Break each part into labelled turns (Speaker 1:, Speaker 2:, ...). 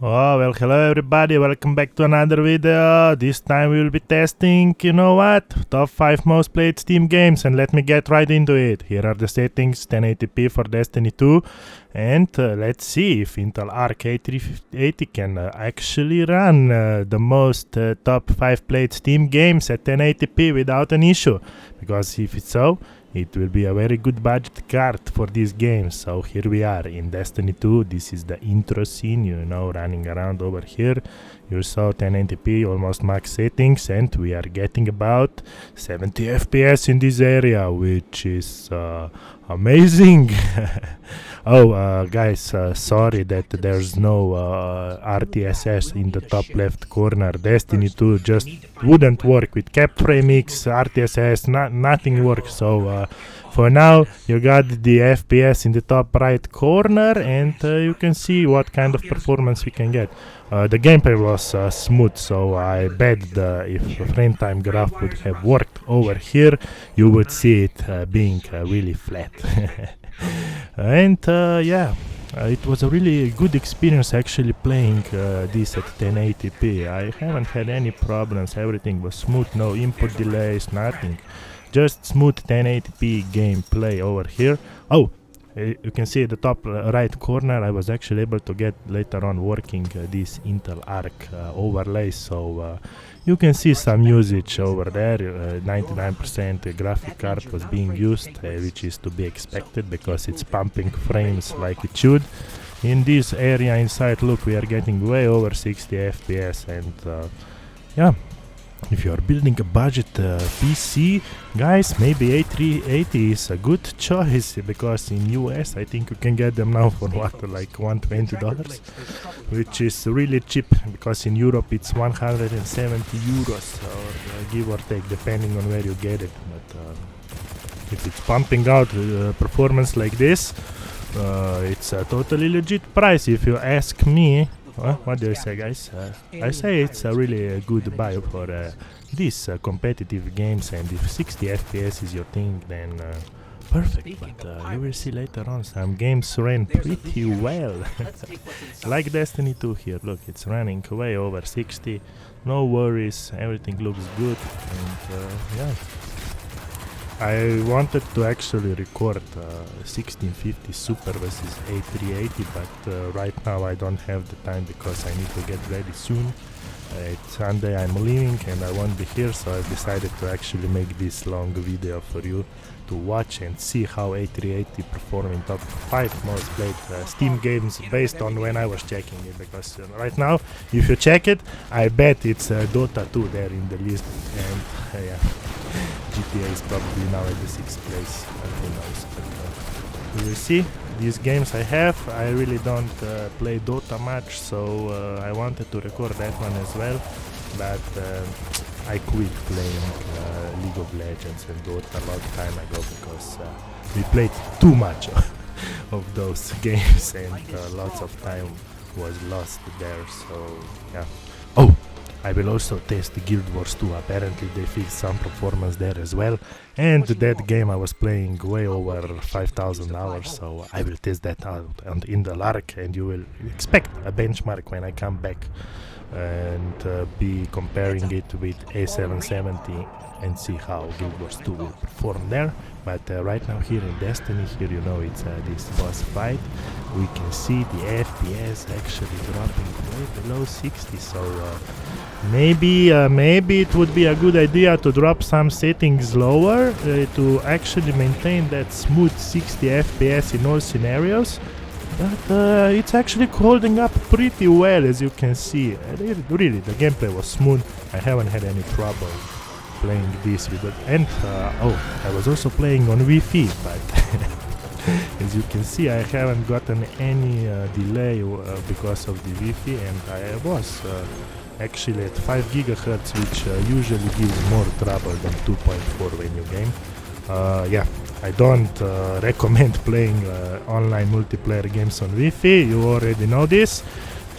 Speaker 1: Oh, well, hello everybody, welcome back to another video. This time we will be testing, you know what, top 5 most played Steam games, and let me get right into it. Here are the settings, 1080p for Destiny 2, and let's see if Intel Arc A380 can actually run the most top 5 played Steam games at 1080p without an issue, because if it's so, it will be a very good budget card for these games. So here we are in Destiny 2. This is the intro scene, you know, running around over here. You saw 1080p, almost max settings, and we are getting about 70 FPS in this area, which is amazing. Guys, sorry that there's no RTSS in the top left corner. Destiny 2 just wouldn't work with cap frame X, RTSS, nothing works. So for now, you got the FPS in the top right corner, and you can see what kind of performance we can get. The gameplay was smooth, so I bet if the frame time graph would have worked over here, you would see it being really flat. And it was a really good experience actually playing this at 1080p. I haven't had any problems, everything was smooth, no input delays, nothing. Just smooth 1080p gameplay over here. You can see at the top right corner I was actually able to get later on working this Intel Arc overlay, so you can see some usage over there. 99% graphic card was being used, which is to be expected because it's pumping frames like it should. In this area inside, look, we are getting way over 60 FPS, and if you are building a budget PC, guys, maybe A380 is a good choice, because in US I think you can get them now for what, like $120, which is really cheap, because in Europe it's 170 euros, or give or take, depending on where you get it. But if it's pumping out performance like this, it's a totally legit price if you ask me. What do you say, guys? I say it's a really good buy for these competitive games, and if 60 FPS is your thing, then perfect. But you will see later on some games ran pretty well. Like Destiny 2 here, look, it's running way over 60, no worries, everything looks good, and I wanted to actually record 1650 Super versus A380, but right now I don't have the time because I need to get ready soon. It's Sunday, I'm leaving and I won't be here, so I decided to actually make this long video for you to watch and see how A380 perform in top 5 most played Steam games based on when I was checking it, because right now, if you check it, I bet it's Dota 2 there in the list, and GTA is probably now at the 6th place, who knows, but we will see. These games I have, I really don't play Dota much, so I wanted to record that one as well, but I quit playing League of Legends and Dota a long time ago, because we played too much of those games, and lots of time was lost there, so yeah. I will also test the Guild Wars 2. Apparently they fixed some performance there as well, and that game I was playing way over 5,000 hours, so I will test that out on Intel Arc, and you will expect a benchmark when I come back and be comparing it with A770 and see how Guild Wars 2 will perform there. But right now here in Destiny, here you know it's this boss fight, we can see the FPS actually dropping way below 60, so maybe it would be a good idea to drop some settings lower to actually maintain that smooth 60 FPS in all scenarios. But it's actually holding up pretty well, as you can see. Really, the gameplay was smooth. I haven't had any trouble playing this with it. And I was also playing on Wi-Fi, but as you can see, I haven't gotten any delay because of the Wi-Fi, and I was actually at 5 GHz, which usually gives more trouble than 2.4 when you game. I don't recommend playing online multiplayer games on Wi-Fi, you already know this.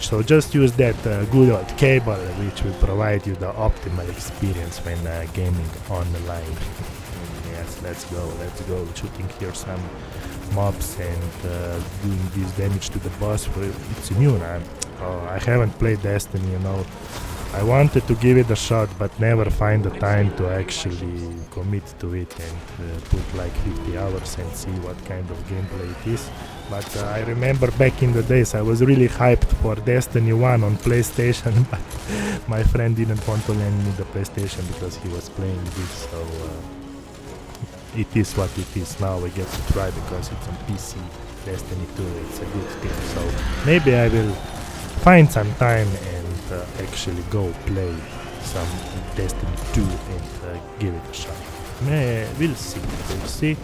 Speaker 1: So just use that good old cable, which will provide you the optimal experience when gaming online. Yes. let's go, shooting here some mobs and doing this damage to the boss. It's new. I haven't played Destiny, you know. I wanted to give it a shot, but never find the time to actually commit to it and put like 50 hours and see what kind of gameplay it is. But I remember back in the days I was really hyped for Destiny 1 on PlayStation, but my friend didn't want to lend me the PlayStation because he was playing this, so it is what it is. Now we get to try because it's on PC. Destiny 2, it's a good thing, so maybe I will find some time and actually go play some Destiny 2 and give it a shot. We'll see.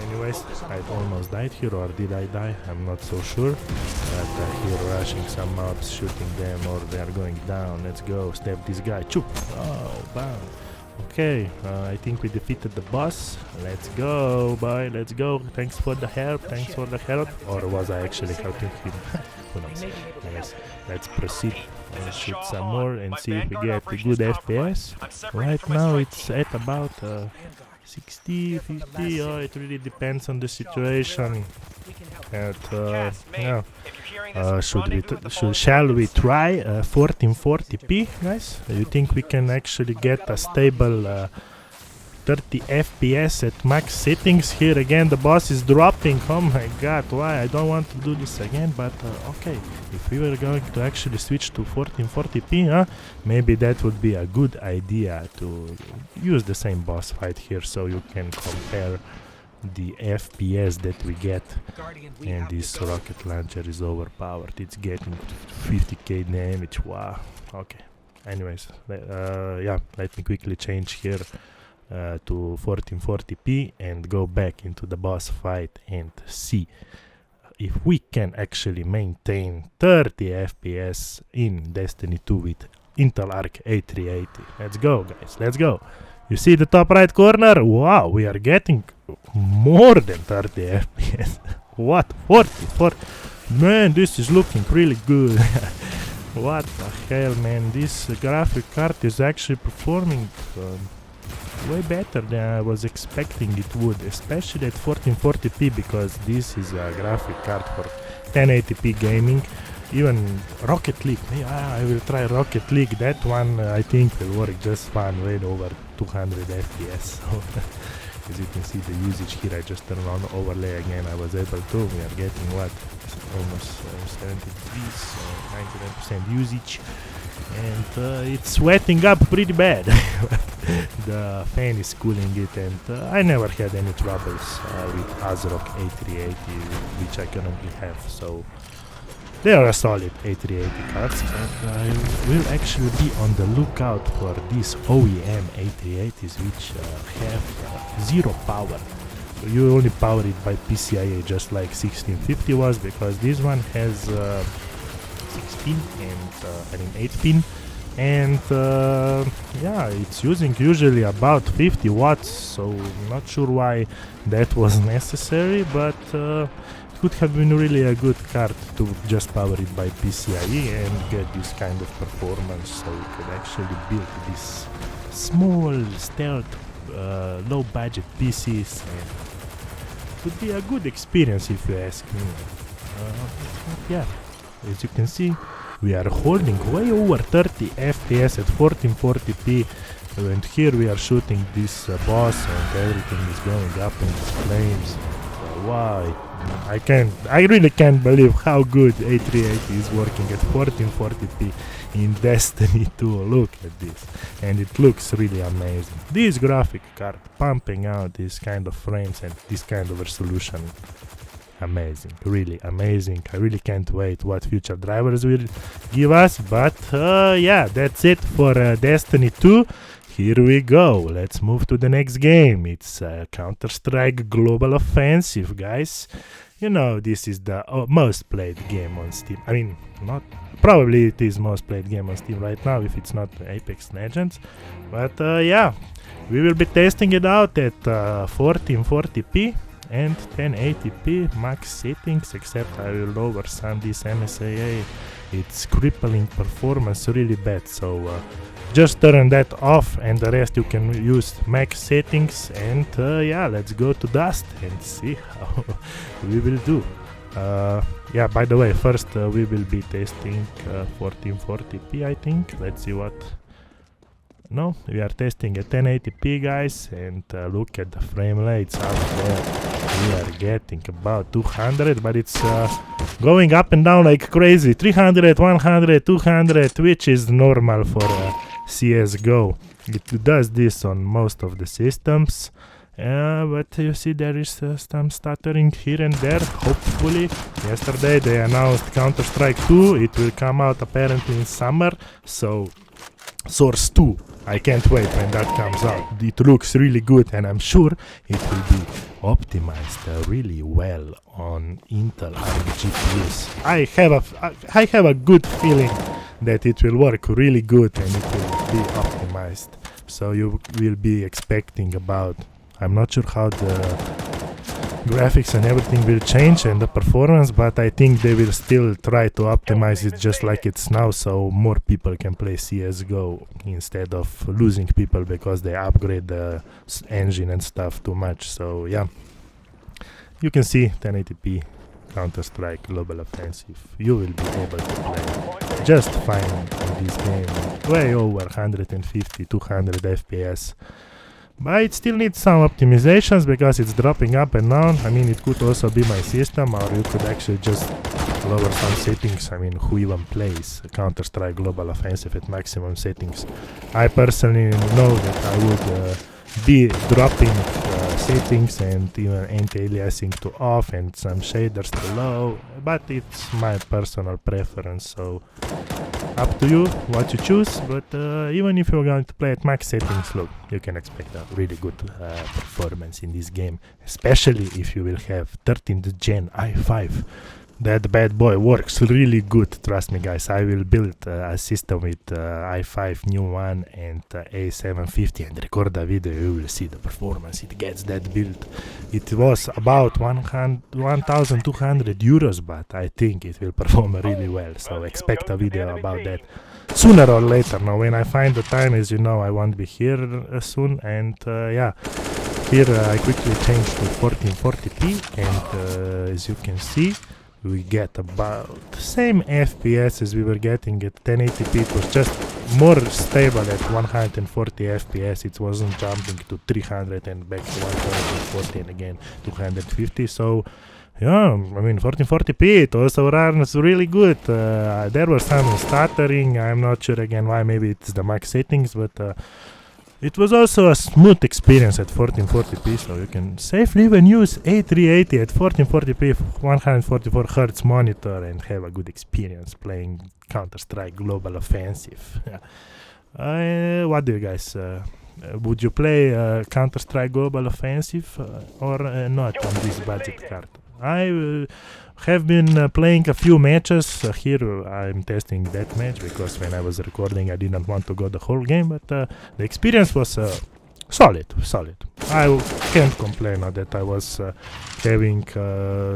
Speaker 1: Anyways, I almost died here, or did I die? I'm not so sure. But here rushing some mobs, shooting them, or they are going down. Let's go, stab this guy. Choop! Oh, bam! Okay, I think we defeated the boss. Let's go, boy, let's go. Thanks for the help, Or was I actually helping him? Who knows? Yes, let's proceed and shoot some more and see if we get a good FPS. Right now it's at about 60, 50, it really depends on the situation. And yeah. Shall we try 1440p, guys? You think we can actually get a stable 30 FPS at max settings? Here again the boss is dropping. Oh my god, why? I don't want to do this again, but okay. If we were going to actually switch to 1440p, maybe that would be a good idea to use the same boss fight here, so you can compare the FPS that we get. And this rocket launcher is overpowered. It's getting 50k damage. Wow. Okay. Anyways, yeah, let me quickly change here to 1440p and go back into the boss fight and see if we can actually maintain 30 FPS in Destiny 2 with Intel Arc A380. Let's go, guys, let's go. You see the top right corner? Wow, we are getting more than 30 FPS. What? 40? Man, this is looking really good. What the hell, man? This graphic card is actually performing way better than I was expecting it would, especially at 1440p, because this is a graphic card for 1080p gaming. Even Rocket League, I will try Rocket League. That one I think will work just fine, way over 200 FPS. So as you can see the usage here, I just turned on overlay again, I was able to. We are getting what? Almost 70 degrees, 99% usage. And it's sweating up pretty bad. The fan is cooling it, and I never had any troubles with ASRock A380, which I currently have, so they are a solid A380 cards. But I will actually be on the lookout for these OEM A380s which have zero power. So you only power it by PCIe, just like 1650 was, because this one has 16 and 8 pin, and yeah, it's using usually about 50 watts, so not sure why that was necessary, but it would have been really a good card to just power it by PCIe and get this kind of performance, so you could actually build these small stealth low budget PCs, and it would be a good experience if you ask me. Yeah, as you can see, we are holding way over 30 FPS at 1440p, and here we are shooting this boss and everything is going up in flames. Why? I really can't believe how good A380 is working at 1440p in Destiny 2. Look at this, and it looks really amazing. This graphic card pumping out this kind of frames and this kind of resolution. Amazing, really amazing. I really can't wait what future drivers will give us, but yeah, that's it for Destiny 2. Here we go, let's move to the next game. It's Counter-Strike Global Offensive, guys. You know, this is the most played game on Steam. I mean, not probably it is most played game on Steam right now, if it's not Apex Legends. But yeah, we will be testing it out at 1440p and 1080p max settings, except I will lower some this MSAA. It's crippling performance really bad, so just turn that off, and the rest you can use max settings. And yeah, let's go to dust and see how we will do. Yeah, by the way, first we will be testing 1440p, I think. Let's see what. No, we are testing at 1080p, guys, and look at the frame rates out there. We are getting about 200, but it's going up and down like crazy. 300, 100, 200, which is normal for CSGO. It does this on most of the systems, but you see there is some stuttering here and there. Hopefully, yesterday they announced Counter-Strike 2. It will come out apparently in summer, so Source 2. I can't wait when that comes out. It looks really good, and I'm sure it will be optimized really well on Intel Arc GPUs. I have a good feeling that it will work really good and it will be optimized. So you will be expecting about, I'm not sure how the graphics and everything will change and the performance, but I think they will still try to optimize it just like it's now, so more people can play CSGO instead of losing people because they upgrade the engine and stuff too much. So yeah, you can see 1080p Counter-Strike Global Offensive. You will be able to play just fine in this game, way over 150, 200 FPS. But it still needs some optimizations because it's dropping up and down. I mean, it could also be my system, or you could actually just lower some settings. I mean, who even plays Counter-Strike Global Offensive at maximum settings? I personally know that I would be dropping settings and even anti-aliasing to off and some shaders to low, but it's my personal preference, so up to you what you choose. But even if you're going to play at max settings, look, you can expect a really good performance in this game, especially if you will have 13th gen i5. That bad boy works really good, trust me, guys. I will build a system with i5 new one and A750 and record a video. You will see the performance it gets that build. It was about 1,200 euros, but I think it will perform really well, so expect a video about that sooner or later. Now when I find the time, as you know, I won't be here soon, and yeah, here I quickly changed to 1440p, and as you can see, we get about the same FPS as we were getting at 1080p. It was just more stable at 140 FPS. It wasn't jumping to 300 and back to 140 and again 250. So yeah, I mean 1440p, it also runs really good. There was some stuttering. I'm not sure again why. Maybe it's the max settings, but it was also a smooth experience at 1440p, so you can safely even use A380 at 1440p 144 Hz monitor and have a good experience playing Counter-Strike Global Offensive. What do you guys, would you play Counter-Strike Global Offensive or not on this budget card? I have been playing a few matches. Here I'm testing that match because when I was recording I didn't want to go the whole game, but the experience was solid. I can't complain that I was having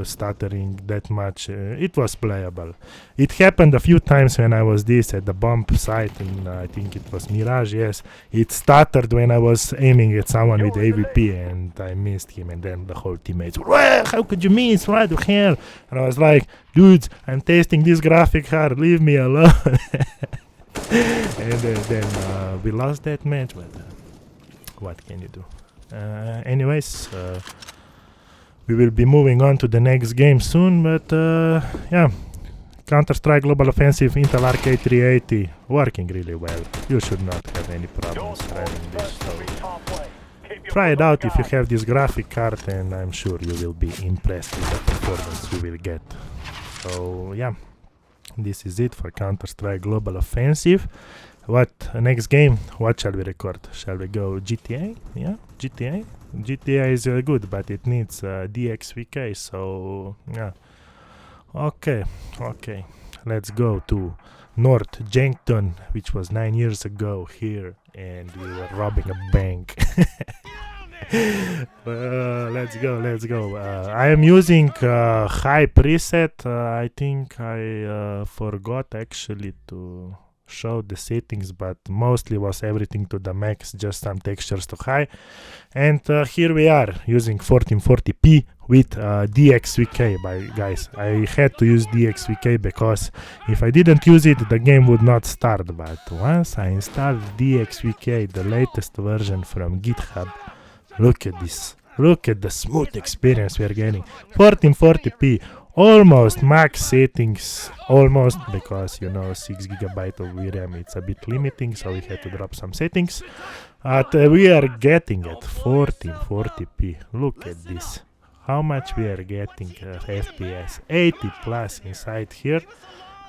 Speaker 1: stuttering that much. It was playable. It happened a few times when I was at the bomb site in I think it was Mirage. Yes, it stuttered when I was aiming at someone with AVP and I missed him, and then the whole teammates were, well, how could you miss, what the hell? And I was like, dudes, I'm testing this graphic card, leave me alone. And then we lost that match, but what can you do? Anyways, we will be moving on to the next game soon, but yeah, Counter-Strike Global Offensive Intel Arc A380 working really well. You should not have any problems running this, so try it out if you have this graphic card, and I'm sure you will be impressed with the performance you will get. So yeah, this is it for Counter-Strike Global Offensive. What next game? What shall we record? Shall we go GTA? Yeah, GTA. GTA is good, but it needs DXVK. So yeah. Okay. Let's go to North Yankton, which was 9 years ago here, and we were robbing a bank. Let's go. I am using high preset. I think I forgot actually to showed the settings, but mostly was everything to the max, just some textures to high. And here we are using 1440p with DXVK. Guys, I had to use DXVK because if I didn't use it, the game would not start. But once I installed DXVK, the latest version from GitHub, look at this. Look at the smooth experience we are getting. 1440p, almost max settings, almost, because 6 GB of VRAM, it's a bit limiting, so we had to drop some settings. But we are getting at 1440p. Look at this. How much we are getting FPS? 80 plus inside here.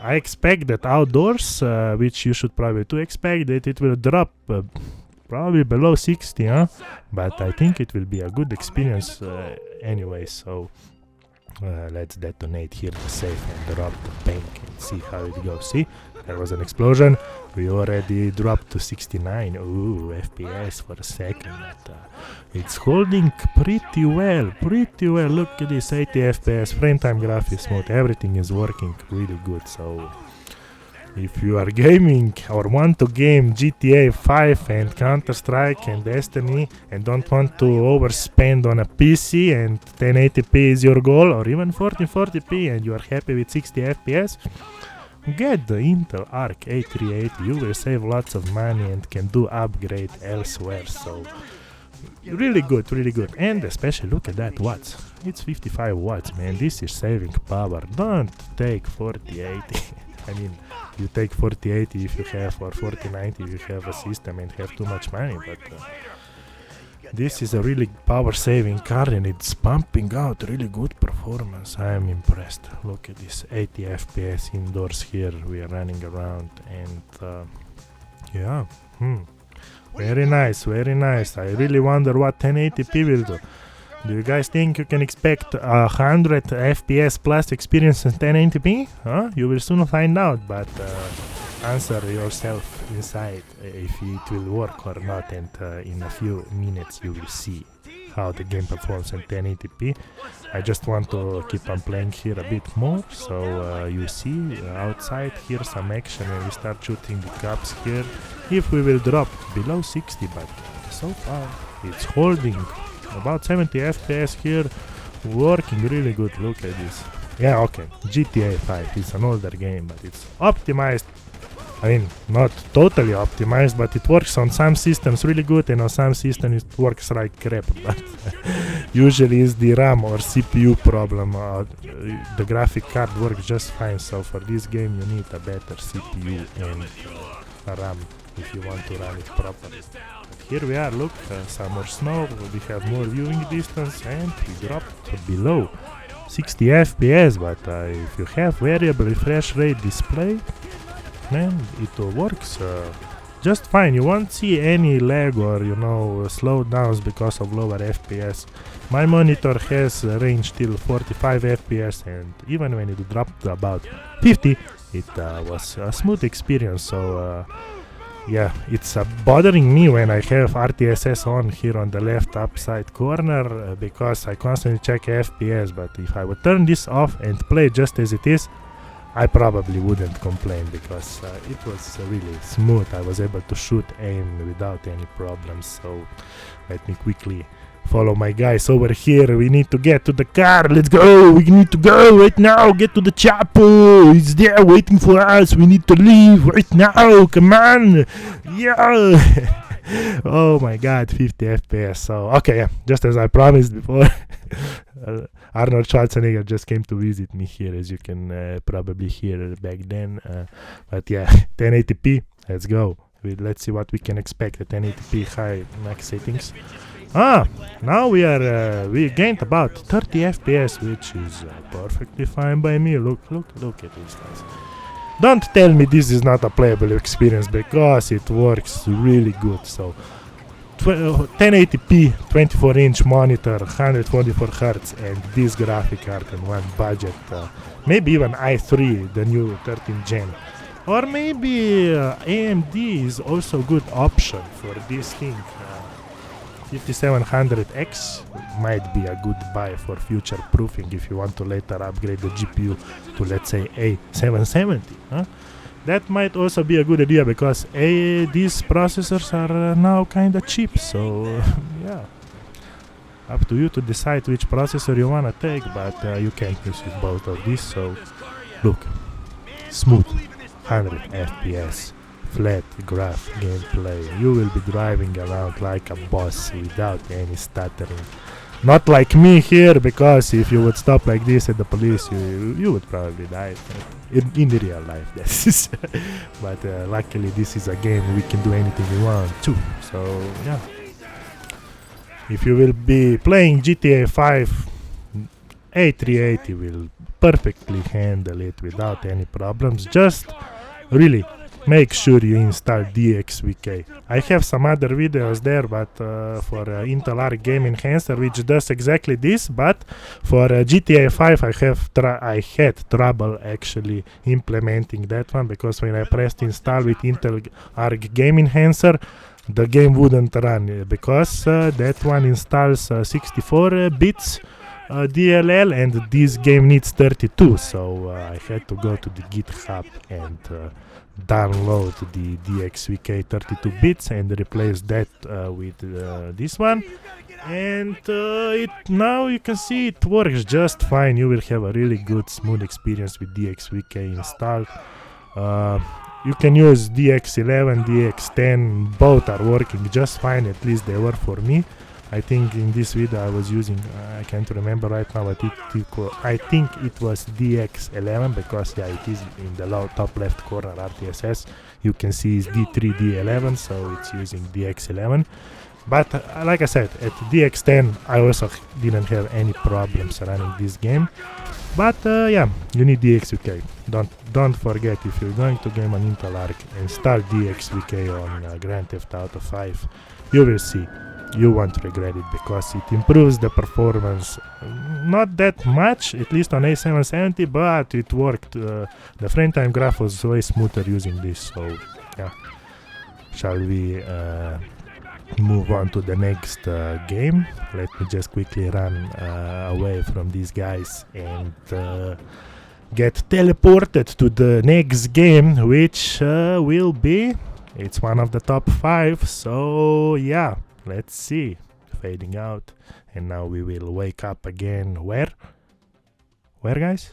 Speaker 1: I expect that outdoors, which you should probably too expect, that it will drop probably below 60, huh? But I think it will be a good experience anyway, so let's detonate here the safe and drop the bank and see how it goes. See, there was an explosion. We already dropped to 69 FPS for a second, but it's holding pretty well. Look at this, 80 FPS, frame time graphics smooth, everything is working really good. So if you are gaming or want to game GTA 5 and Counter-Strike and Destiny and don't want to overspend on a PC and 1080p is your goal, or even 1440p, and you are happy with 60 FPS, get the Intel Arc A380. You will save lots of money and can do upgrade elsewhere. So really good. And especially look at that watts. It's 55 watts, man. This is saving power. Don't take 4080. I mean, you take 4080 if you have, or 4090 if you have a system and have too much money, but this is a really power-saving card and it's pumping out really good performance. I am impressed. Look at this, 80 FPS indoors here. We are running around and yeah, very nice. I really wonder what 1080p will do. Do you guys think you can expect 100 FPS plus experience in 1080p? Huh? You will soon find out, but answer yourself inside if it will work or not, and in a few minutes you will see how the game performs in 1080p. I just want to keep on playing here a bit more, so you see outside here some action and we start shooting the cups here. If we will drop below 60, but so far it's holding about 70 FPS here, working really good. Look at this. Yeah, okay, GTA 5 is an older game, but it's optimized. I mean, not totally optimized, but it works on some systems really good, and on some systems it works like crap. But usually it's the RAM or CPU problem. The graphic card works just fine, so for this game you need a better CPU and a RAM if you want to run it properly. But here we are, look, some more snow, we have more viewing distance, and we dropped below 60 FPS, but if you have variable refresh rate display, man, it works just fine. You won't see any lag or slowdowns because of lower FPS. My monitor has range till 45 FPS, and even when it dropped to about 50, it was a smooth experience. So yeah, it's bothering me when I have RTSS on here on the left upside corner because I constantly check FPS, but if I would turn this off and play just as it is, I probably wouldn't complain because it was really smooth. I was able to shoot aim without any problems. So let me quickly follow my guys over here. We need to get to the car. Let's go. We need to go right now. Get to the chapel. It's there waiting for us. We need to leave right now. Come on. Yeah. Oh my god, 50 FPS. So okay, yeah, just as I promised before, Arnold Schwarzenegger just came to visit me here, as you can probably hear back then. But yeah, 1080p, let's go. Let's see what we can expect at 1080p high max settings. Now we gained about 30 FPS, which is perfectly fine by me. Look at this, guys. Don't tell me this is not a playable experience, because it works really good. So 1080p 24-inch monitor, 144 Hz, and this graphic card in one budget. Maybe even i3, the new 13th gen. Or maybe AMD is also a good option for this thing. 5700X might be a good buy for future proofing if you want to later upgrade the GPU to, let's say, A770. that might also be a good idea, because these processors are now kind of cheap, so yeah, up to you to decide which processor you want to take, but you can use both of these. So look, smooth 100 FPS flat graph gameplay. You will be driving around like a boss without any stuttering. Not like me here, because if you would stop like this at the police, you would probably die. In the real life, that is. But luckily this is a game we can do anything we want to. So yeah. If you will be playing GTA 5, A380 will perfectly handle it without any problems. Just really make sure you install DXVK. I have some other videos there, but for Intel Arc Game Enhancer, which does exactly this, but for GTA 5 I had trouble actually implementing that one, because when I pressed install with Intel Arc Game Enhancer, the game wouldn't run, because that one installs 64 bits DLL, and this game needs 32, so I had to go to the GitHub and download the DXVK 32 bits and replace that with this one, and now you can see it works just fine. You will have a really good smooth experience with DXVK installed. You can use DX11, DX10, both are working just fine, at least they were for me. I think in this video I was using, I can't remember right now, but I think it was DX11, because yeah, it is in the top left corner RTSS. You can see it's D3, D11, so it's using DX11. But like I said, at DX10 I also didn't have any problems running this game. But yeah, you need DXVK. Don't forget, if you're going to game on Intel Arc, install DXVK on Grand Theft Auto 5. You will see. You won't regret it, because it improves the performance not that much, at least on A770, but it worked. The frame time graph was way smoother using this, so yeah. Shall we move on to the next game? Let me just quickly run away from these guys and get teleported to the next game, which will be, it's one of the top 5, so yeah. Let's see. Fading out. And now we will wake up again. Where? Where, guys?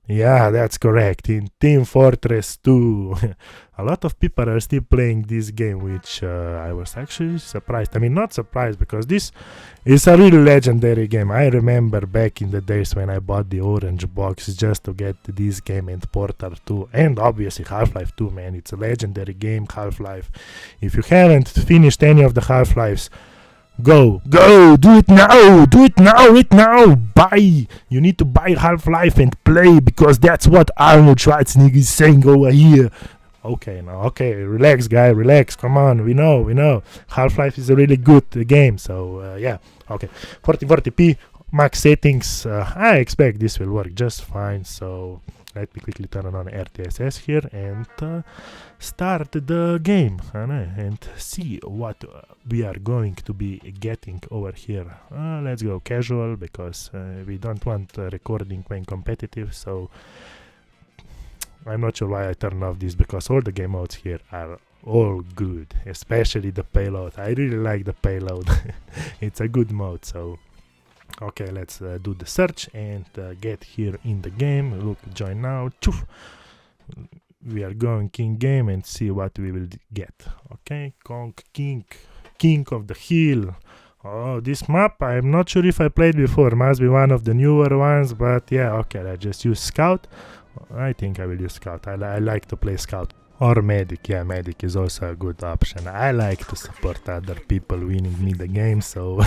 Speaker 1: Yeah, that's correct. In Team Fortress 2. A lot of people are still playing this game, which I was actually surprised. I mean, not surprised, because this is a really legendary game. I remember back in the days when I bought the orange box just to get this game and Portal 2. And obviously Half-Life 2, man. It's a legendary game, Half-Life. If you haven't finished any of the Half-Lives, go, do it now, right now, buy. You need to buy Half-Life and play, because that's what Arnold Schwarzenegger is saying over here. Okay, now, okay, relax, guy, relax, come on, we know. Half-Life is a really good game, so, yeah, okay. 4040p, max settings, I expect this will work just fine, so let me quickly turn on RTSS here and start the game and see what we are going to be getting over here. Let's go casual, because we don't want recording when competitive, so I'm not sure why I turned off this, because all the game modes here are all good, especially the payload. I really like the payload. It's a good mode, so okay, let's do the search and get here in the game. Look, join now. Choof. We are going in game and see what we will get. Okay, Kong King of the Hill. Oh, this map, I'm not sure if I played before. Must be one of the newer ones, but yeah, okay, I just use Scout. I think I will use Scout. I like to play Scout. Or Medic. Yeah, Medic is also a good option. I like to support other people winning me the game, so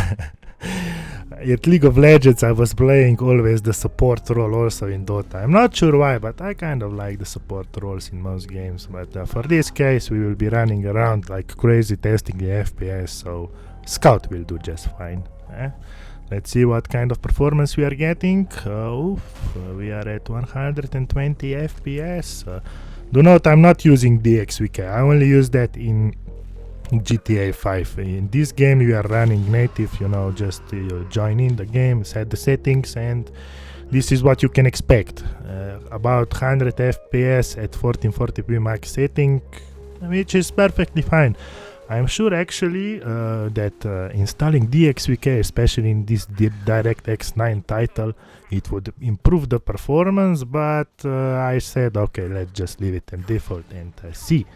Speaker 1: at League of Legends I was playing always the support role also in Dota. I'm not sure why, but I kind of like the support roles in most games. But for this case we will be running around like crazy testing the FPS, so Scout will do just fine. Let's see what kind of performance we are getting. We are at 120 FPS. Do note I'm not using DXVK, I only use that in GTA 5. In this game you are running native, just join in the game, set the settings, and this is what you can expect. about 100 FPS at 1440p max setting, which is perfectly fine. I'm sure actually that installing DXVK, especially in this DirectX 9 title, it would improve the performance, but I said okay, let's just leave it in default and see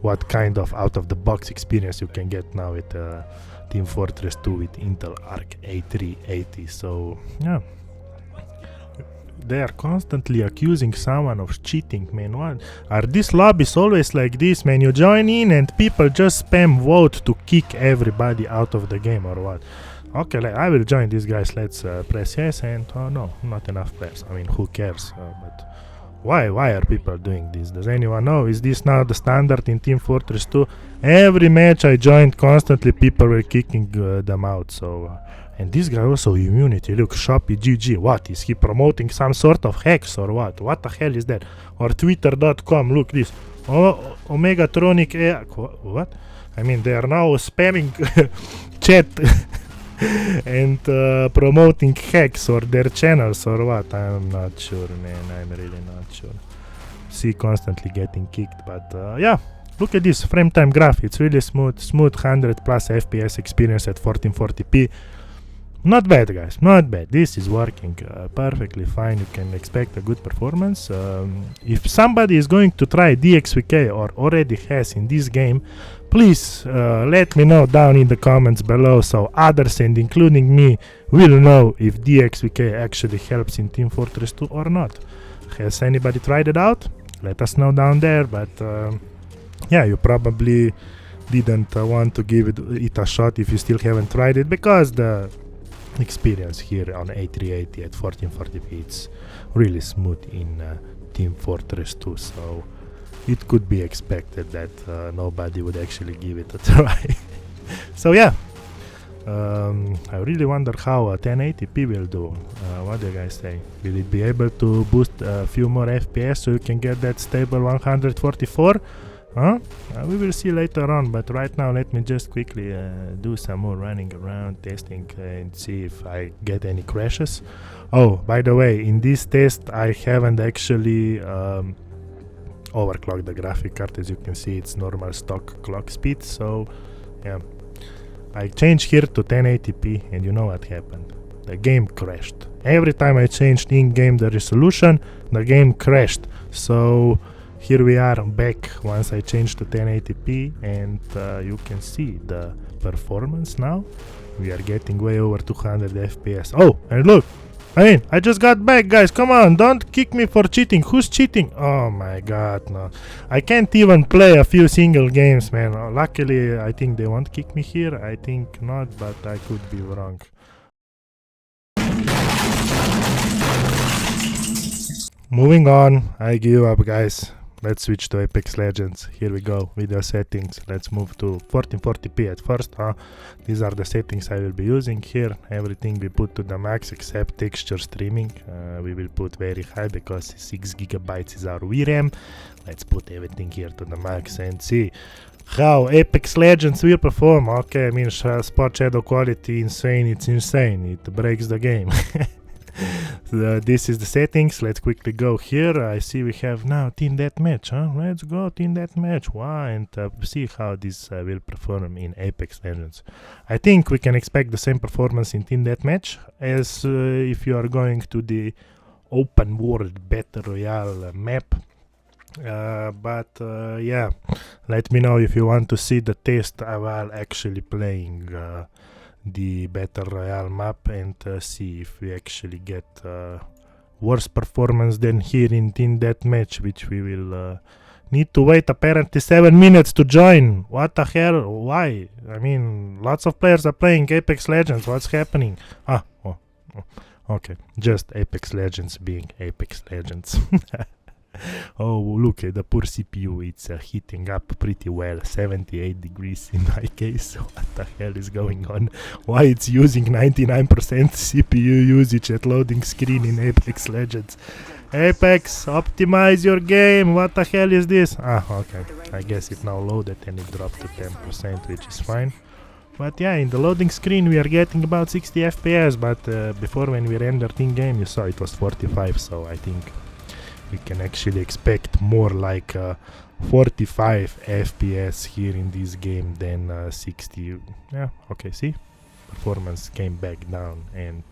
Speaker 1: what kind of out-of-the-box experience you can get now with Team Fortress 2 with Intel Arc A380. So yeah, they are constantly accusing someone of cheating, man. What are these lobbies always like this, man? You join in and people just spam vote to kick everybody out of the game, or what? Okay, I will join these guys. Let's press yes, and oh no, not enough players. I mean, who cares? But why are people doing this? Does anyone know? Is this now the standard in Team Fortress 2? Every match I joined, constantly people were kicking them out. So and this guy also immunity. Look, Shopee GG. What is he promoting? Some sort of hacks or what? What the hell is that? Or Twitter.com. Look this. Omegatronic. What? I mean, they are now spamming chat and promoting hacks or their channels or what. I'm not sure, man. I'm really not sure. See, constantly getting kicked, but yeah. Look at this frame time graph. It's really smooth 100 plus FPS experience at 1440p. Not bad, guys, not bad. This is working perfectly fine. You can expect a good performance. If somebody is going to try DXVK or already has in this game, please let me know down in the comments below, so others and including me will know if DXVK actually helps in Team Fortress 2 or not. Has anybody tried it out? Let us know down there, but yeah, you probably didn't want to give it a shot if you still haven't tried it, because the experience here on A380 at 1440p, it's really smooth in Team Fortress 2, so it could be expected that nobody would actually give it a try. So yeah, I really wonder how a 1080p will do. What do you guys say? Will it be able to boost a few more FPS so you can get that stable 144? Huh? We will see later on, but right now let me just quickly do some more running around testing and see if I get any crashes. Oh, by the way, in this test I haven't actually overclocked the graphic card. As you can see, it's normal stock clock speed, so yeah. I changed here to 1080p and you know what happened. The game crashed. Every time I changed in-game the resolution, the game crashed. So here we are back once I changed to 1080p, and you can see the performance now. We are getting way over 200 FPS. Oh, and look, I mean, I just got back, guys. Come on, don't kick me for cheating. Who's cheating? Oh my god, no. I can't even play a few single games, man. Luckily, I think they won't kick me here. I think not, but I could be wrong. Moving on, I give up, guys. Let's switch to Apex Legends. Here we go, video settings. Let's move to 1440p at first. These are the settings I will be using here. Everything we put to the max except texture streaming. We will put very high because 6 GB is our VRAM. Let's put everything here to the max and see how Apex Legends will perform. Okay, I mean, spot shadow quality insane. It's insane. It breaks the game. This is the settings. Let's quickly go here. I see we have now team deathmatch. Let's go team deathmatch. Wow, and see how this will perform in Apex Legends. I think we can expect the same performance in team deathmatch as if you are going to the open world battle royale map. But yeah, let me know if you want to see the test while actually playing the battle royale map, and see if we actually get worse performance than here in team deathmatch, which we will need to wait apparently 7 minutes to join. What the hell? Why? I mean, lots of players are playing Apex Legends. What's happening? Okay, just Apex Legends being Apex Legends. Oh, look at the poor CPU. It's heating up pretty well, 78 degrees in my case. What the hell is going on? Why it's using 99% CPU usage at loading screen in Apex Legends? Apex, optimize your game. What the hell is this? Okay, I guess it now loaded and it dropped to 10%, which is fine. But yeah, in the loading screen we are getting about 60 FPS, but before, when we rendered in game, you saw it was 45, so I think we can actually expect more like 45 FPS here in this game than 60. Yeah, okay, see, performance came back down, and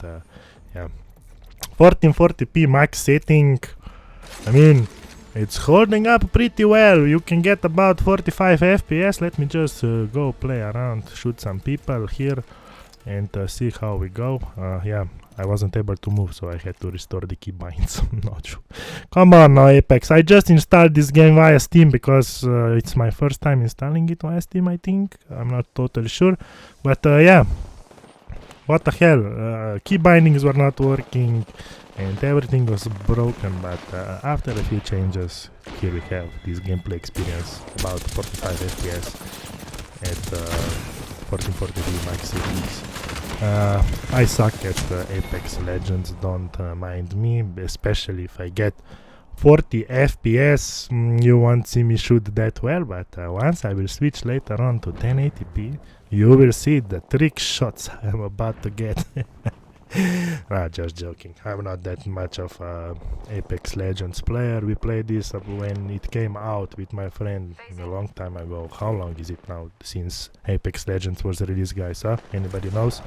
Speaker 1: yeah, 1440p max setting, I mean, it's holding up pretty well. You can get about 45 FPS. Let me just go play around, shoot some people here, and see how we go. Yeah, I wasn't able to move, so I had to restore the keybinds. Not sure. Come on now, Apex. I just installed this game via Steam because it's my first time installing it via Steam, I think. I'm not totally sure. But yeah, what the hell? Key bindings were not working and everything was broken, but after a few changes, here we have this gameplay experience, about 45 FPS at 1440p max settings. I suck at Apex Legends, don't mind me, especially if I get 40 FPS. You won't see me shoot that well, but once I will switch later on to 1080p, you will see the trick shots I'm about to get. Nah, just joking. I'm not that much of a Apex Legends player. We played this when it came out with my friend a long time ago. How long is it now since Apex Legends was released, guys? Huh? Anybody knows?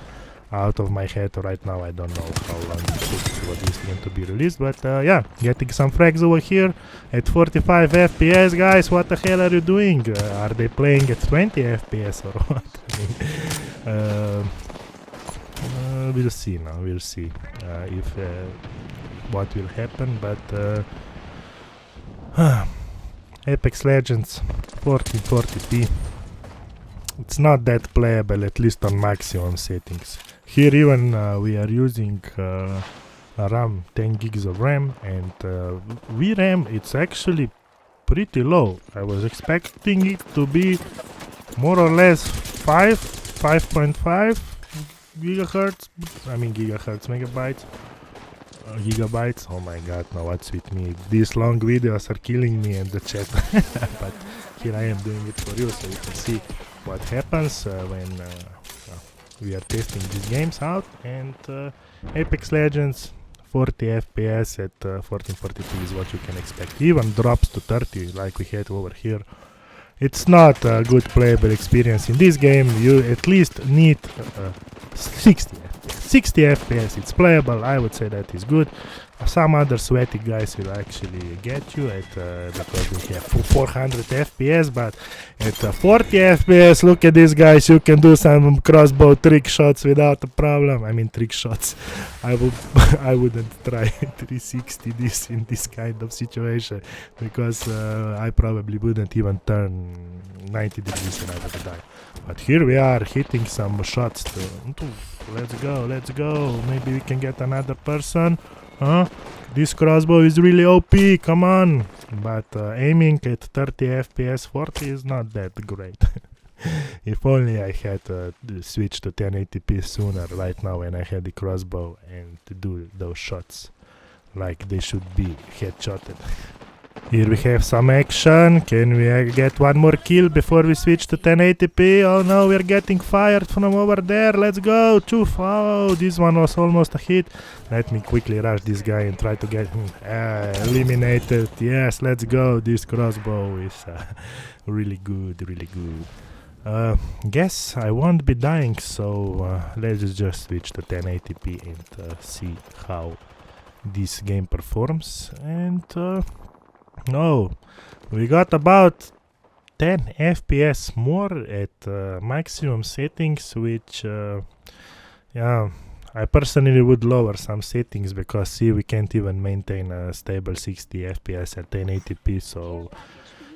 Speaker 1: Out of my head right now, I don't know how long it took for this game to be released, but yeah, getting some frags over here at 45 FPS, guys. What the hell are you doing? Are they playing at 20 FPS or what? I mean, we'll see now. We'll see if what will happen, but Apex Legends 1440p. It's not that playable, at least on maximum settings. Here even we are using RAM, 10 gigs of RAM, and VRAM, it's actually pretty low. I was expecting it to be more or less 5.5 gigahertz, I mean gigahertz, megabytes, gigabytes. Oh my god, now what's with me? These long videos are killing me in the chat. But here I am doing it for you, so you can see what happens when we are testing these games out. And Apex Legends 40 FPS at 1440p is what you can expect. Even drops to 30 like we had over here. It's not a good playable experience in this game. You at least need 60 FPS. 60 FPS, it's playable. I would say that is good. Some other sweaty guys will actually get you at because we have 400 FPS, but at 40 FPS, look at this, guys. You can do some crossbow trick shots without a problem. I mean trick shots. I wouldn't try 360 this in this kind of situation, because I probably wouldn't even turn 90 degrees and I would die. But here we are hitting some shots. Let's go, let's go. Maybe we can get another person. Huh? This crossbow is really OP, come on. But aiming at 30 FPS 40 is not that great. If only I had switched to 1080p sooner, right now when I had the crossbow, and to do those shots like they should be headshotted. Here we have some action. Can we get one more kill before we switch to 1080p? Oh no, we're getting fired from over there. Let's go. Choof. Oh, this one was almost a hit. Let me quickly rush this guy and try to get him eliminated. Yes, let's go. This crossbow is really good, really good. Guess I won't be dying, so let's just switch to 1080p and see how this game performs. And no, we got about 10 FPS more at maximum settings, which yeah, I personally would lower some settings, because see, we can't even maintain a stable 60 FPS at 1080p, so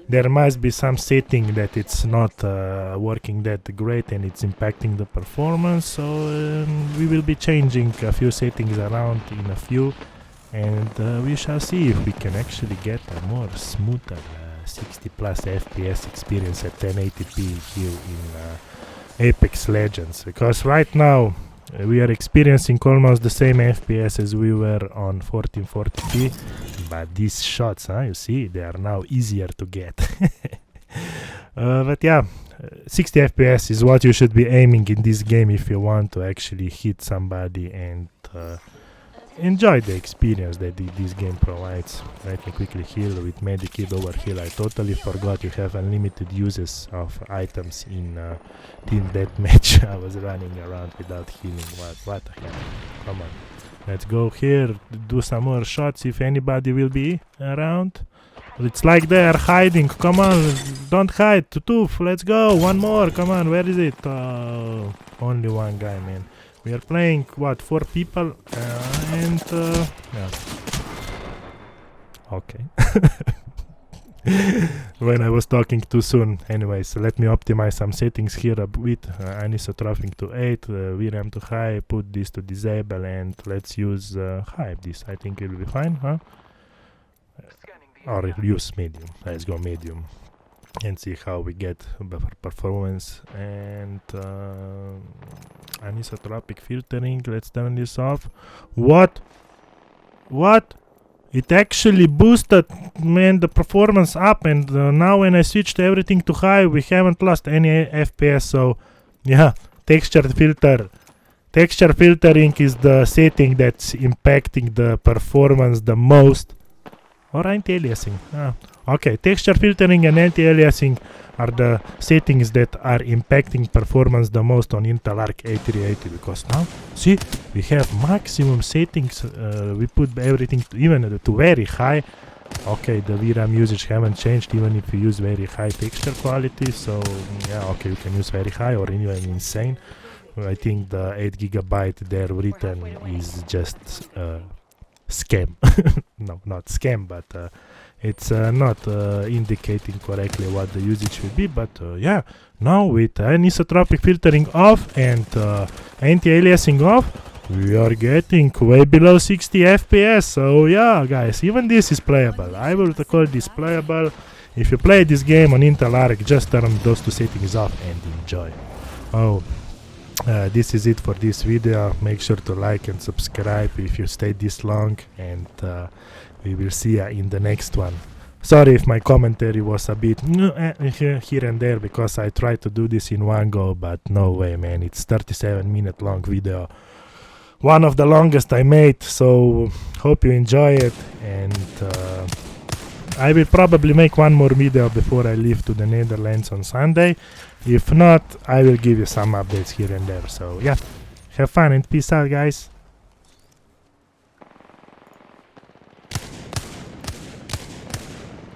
Speaker 1: there must be some setting that it's not working that great and it's impacting the performance. So we will be changing a few settings around in a few, and we shall see if we can actually get a more smoother 60 plus FPS experience at 1080p here in Apex Legends, because right now we are experiencing almost the same FPS as we were on 1440p, but these shots, you see, they are now easier to get. But yeah, 60 FPS is what you should be aiming in this game if you want to actually hit somebody and enjoy the experience that this game provides. Let me quickly heal with medikit over heal. I totally forgot you have unlimited uses of items in team deathmatch. I was running around without healing. What the hell? Come on. Let's go here, do some more shots if anybody will be around. It's like they are hiding. Come on, don't hide. Tutuf, let's go. One more. Come on, where is it? Only one guy, man. We are playing, what, 4 people? Yeah. Okay. When I was talking too soon. Anyways, let me optimize some settings here a bit. Anisotropic to 8, VRAM to high, put this to disable, and let's use high. This I think will be fine, huh? Or use medium. Let's go medium and see how we get better performance. And anisotropic filtering, let's turn this off. What? It actually boosted, man, the performance up, and now when I switched everything to high, we haven't lost any FPS. So yeah, texture filtering is the setting that's impacting the performance the most. Or anti-aliasing. Okay, texture filtering and anti-aliasing are the settings that are impacting performance the most on Intel Arc A380, because now, see, we have maximum settings. We put everything to, even to very high. Okay, the VRAM usage haven't changed even if you use very high texture quality. So yeah, okay, you can use very high or even insane. I think the 8 GB there written is just scam. No, not scam, but it's not indicating correctly what the usage will be. But yeah, now with anisotropic filtering off and anti-aliasing off, we are getting way below 60 FPS. So yeah, guys, even this is playable. I will call this playable. If you play this game on Intel Arc, just turn those 2 settings off and enjoy. This is it for this video. Make sure to like and subscribe if you stayed this long, and we will see ya in the next one. Sorry if my commentary was a bit here and there, because I tried to do this in one go, but no way, man. It's 37-minute long video, one of the longest I made. So hope you enjoy it, and I will probably make one more video before I leave to the Netherlands on Sunday. If not, I will give you some updates here and there. So yeah, have fun and peace out, guys.